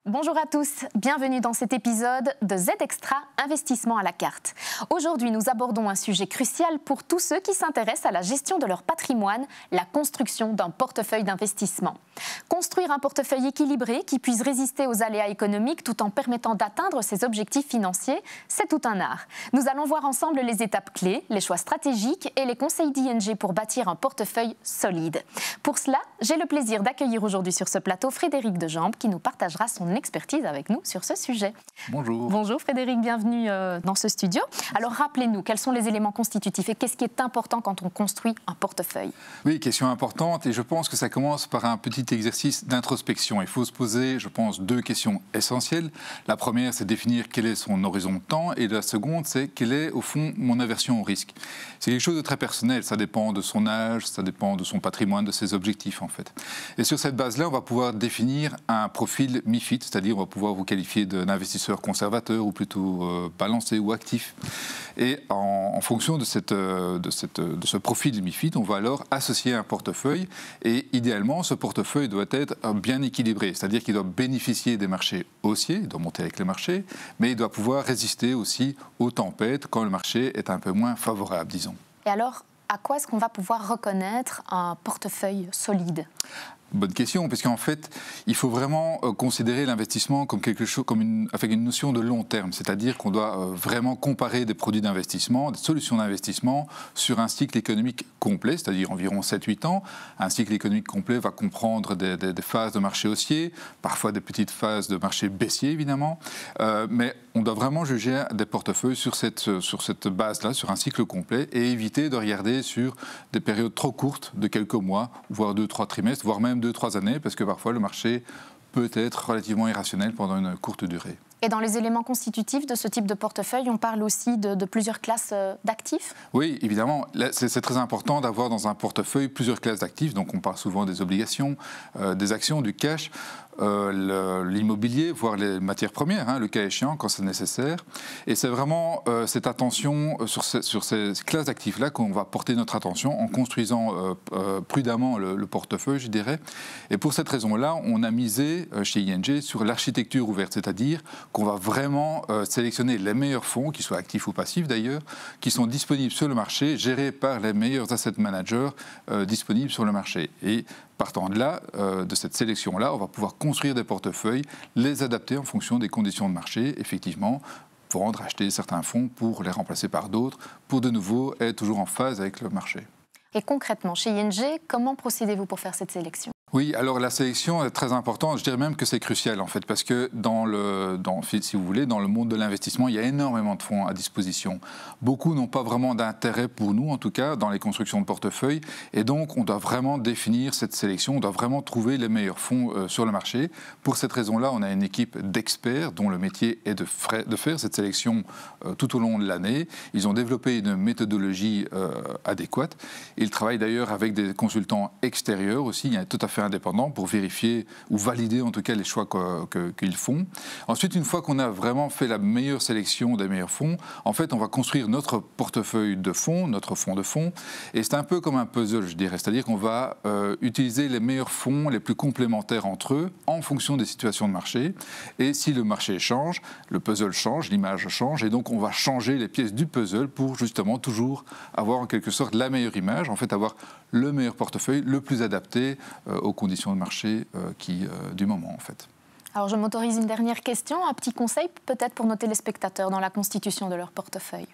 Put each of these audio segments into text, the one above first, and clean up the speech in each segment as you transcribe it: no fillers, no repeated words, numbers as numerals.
Bonjour à tous, bienvenue dans cet épisode de Z-Extra Investissement à la carte. Aujourd'hui, nous abordons un sujet crucial pour tous ceux qui s'intéressent à la gestion de leur patrimoine, la construction d'un portefeuille d'investissement. Construire un portefeuille équilibré qui puisse résister aux aléas économiques tout en permettant d'atteindre ses objectifs financiers, c'est tout un art. Nous allons voir ensemble les étapes clés, les choix stratégiques et les conseils d'ING pour bâtir un portefeuille solide. Pour cela, j'ai le plaisir d'accueillir aujourd'hui sur ce plateau Frédéric Dejambes qui nous partagera son expertise avec nous sur ce sujet. Bonjour. Bonjour Frédéric, bienvenue dans ce studio. Alors rappelez-nous, quels sont les éléments constitutifs et qu'est-ce qui est important quand on construit un portefeuille? Oui, question importante et je pense que ça commence par un petit exercice d'introspection. Il faut se poser, je pense, deux questions essentielles. La première, c'est définir quel est son horizon de temps et la seconde, c'est quelle est au fond mon aversion au risque. C'est quelque chose de très personnel, ça dépend de son âge, ça dépend de son patrimoine, de ses objectifs en fait. Et sur cette base-là, on va pouvoir définir un profil MiFID, c'est-à-dire on va pouvoir vous qualifier d'investisseur conservateur ou plutôt balancé ou actif. Et en fonction de ce profil MiFID, on va alors associer un portefeuille et idéalement ce portefeuille doit être bien équilibré, c'est-à-dire qu'il doit bénéficier des marchés haussiers, il doit monter avec les marchés, mais il doit pouvoir résister aussi aux tempêtes quand le marché est un peu moins favorable, disons. Et alors, à quoi est-ce qu'on va pouvoir reconnaître un portefeuille solide ? Bonne question, parce qu'en fait, il faut vraiment considérer l'investissement comme quelque chose, avec une notion de long terme, c'est-à-dire qu'on doit vraiment comparer des produits d'investissement, des solutions d'investissement sur un cycle économique complet, c'est-à-dire environ 7-8 ans. Un cycle économique complet va comprendre des phases de marché haussier, parfois des petites phases de marché baissier, évidemment, mais on doit vraiment juger des portefeuilles sur cette base-là, sur un cycle complet, et éviter de regarder sur des périodes trop courtes de quelques mois, voire 2-3 trimestres, voire même 2-3 années, parce que parfois le marché peut être relativement irrationnel pendant une courte durée. Et dans les éléments constitutifs de ce type de portefeuille, on parle aussi de plusieurs classes d'actifs? Oui, évidemment. C'est très important d'avoir dans un portefeuille plusieurs classes d'actifs. Donc on parle souvent des obligations, des actions, du cash, l'immobilier, voire les matières premières, le cas échéant, quand c'est nécessaire. Et c'est vraiment cette attention sur ces classes d'actifs-là qu'on va porter notre attention en construisant prudemment le portefeuille, je dirais. Et pour cette raison-là, on a misé chez ING sur l'architecture ouverte, c'est-à-dire qu'on va vraiment sélectionner les meilleurs fonds, qu'ils soient actifs ou passifs d'ailleurs, qui sont disponibles sur le marché, gérés par les meilleurs asset managers disponibles sur le marché. Et partant de là, de cette sélection-là, on va pouvoir construire des portefeuilles, les adapter en fonction des conditions de marché, effectivement, vendre, acheter certains fonds pour les remplacer par d'autres, pour de nouveau être toujours en phase avec le marché. Et concrètement, chez ING, comment procédez-vous pour faire cette sélection ? Oui, alors la sélection est très importante, je dirais même que c'est crucial en fait, parce que si vous voulez, dans le monde de l'investissement, il y a énormément de fonds à disposition. Beaucoup n'ont pas vraiment d'intérêt pour nous, en tout cas, dans les constructions de portefeuille, et donc on doit vraiment définir cette sélection, on doit vraiment trouver les meilleurs fonds sur le marché. Pour cette raison-là, on a une équipe d'experts dont le métier est de faire cette sélection tout au long de l'année. Ils ont développé une méthodologie adéquate. Ils travaillent d'ailleurs avec des consultants extérieurs aussi, il y a tout à fait indépendants pour vérifier ou valider en tout cas les choix qu'ils font. Ensuite, une fois qu'on a vraiment fait la meilleure sélection des meilleurs fonds, en fait, on va construire notre portefeuille de fonds, notre fonds de fonds, et c'est un peu comme un puzzle, je dirais, c'est-à-dire qu'on va utiliser les meilleurs fonds les plus complémentaires entre eux en fonction des situations de marché, et si le marché change, le puzzle change, l'image change, et donc on va changer les pièces du puzzle pour justement toujours avoir en quelque sorte la meilleure image, en fait avoir le meilleur portefeuille, le plus adapté aux conditions de marché du moment en fait. Alors je m'autorise une dernière question, un petit conseil peut-être pour nos téléspectateurs dans la constitution de leur portefeuille.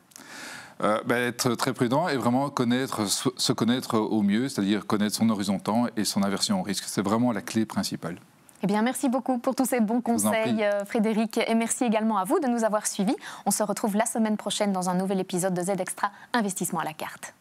Être très prudent et vraiment se connaître au mieux, c'est-à-dire connaître son horizon de temps et son aversion au risque. C'est vraiment la clé principale. Eh bien, merci beaucoup pour tous ces bons conseils, Frédéric, et merci également à vous de nous avoir suivis. On se retrouve la semaine prochaine dans un nouvel épisode de Z-Extra Investissement à la carte.